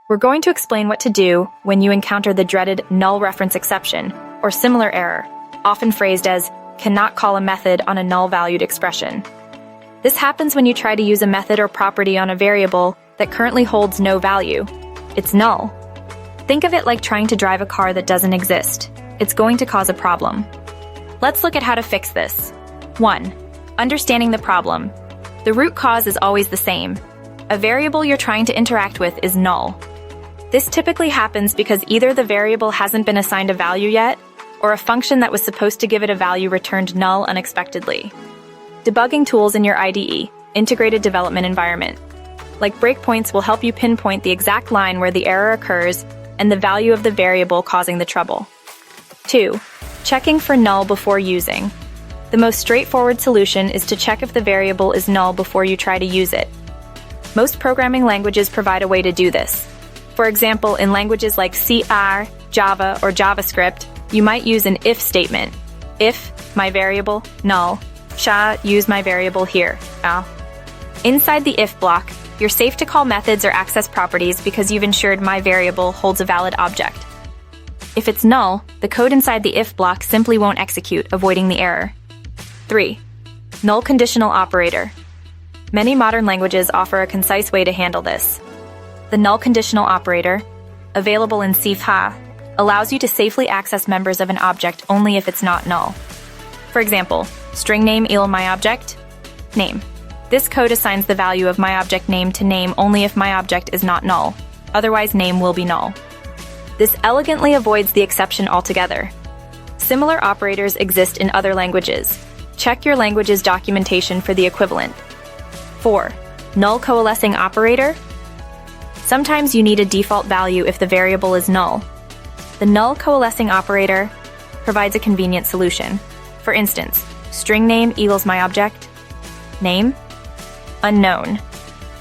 We're going to explain what to do when you encounter the dreaded null reference exception, or similar error, often phrased as cannot call a method on a null-valued expression. This happens when you try to use a method or property on a variable that currently holds no value. It's null. Think of it like trying to drive a car that doesn't exist. It's going to cause a problem. Let's look at how to fix this. 1. Understanding the problem. The root cause is always the same. A variable you're trying to interact with is null. This typically happens because either the variable hasn't been assigned a value yet, or a function that was supposed to give it a value returned null unexpectedly. Debugging tools in your IDE, Integrated Development Environment, like breakpoints, will help you pinpoint the exact line where the error occurs and the value of the variable causing the trouble. 2. Checking for null before using. The most straightforward solution is to check if the variable is null before you try to use it. Most programming languages provide a way to do this. For example, in languages like C, R, Java, or JavaScript, you might use an if statement. If my variable null, shall use my variable here. Inside the if block, you're safe to call methods or access properties because you've ensured my variable holds a valid object. If it's null, the code inside the if block simply won't execute, avoiding the error. 3. Null conditional operator. Many modern languages offer a concise way to handle this. The null conditional operator, available in C, allows you to safely access members of an object only if it's not null. For example, string name equal myObject, name. This code assigns the value of myObject name to name only if myObject is not null, otherwise name will be null. This elegantly avoids the exception altogether. Similar operators exist in other languages. Check your language's documentation for the equivalent. 4. Null coalescing operator. Sometimes you need a default value if the variable is null. The null coalescing operator provides a convenient solution. For instance, string name equals myObject, name, unknown.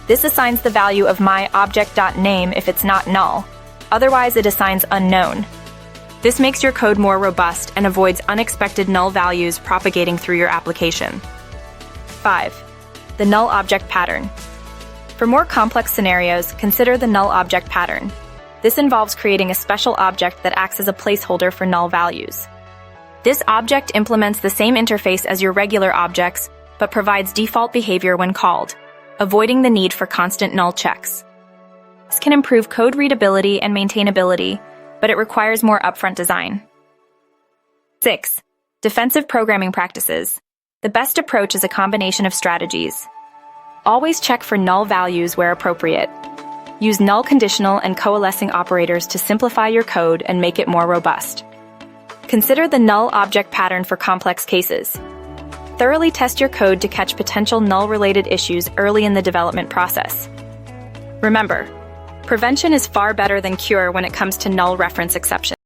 This assigns the value of myObject.name if it's not null. Otherwise, it assigns unknown. This makes your code more robust and avoids unexpected null values propagating through your application. 5. The null object pattern. For more complex scenarios, consider the null object pattern. This involves creating a special object that acts as a placeholder for null values. This object implements the same interface as your regular objects, but provides default behavior when called, avoiding the need for constant null checks. This can improve code readability and maintainability, but it requires more upfront design. 6. Defensive programming practices. The best approach is a combination of strategies. Always check for null values where appropriate. Use null conditional and coalescing operators to simplify your code and make it more robust. Consider the null object pattern for complex cases. Thoroughly test your code to catch potential null-related issues early in the development process. Remember, prevention is far better than cure when it comes to null reference exceptions.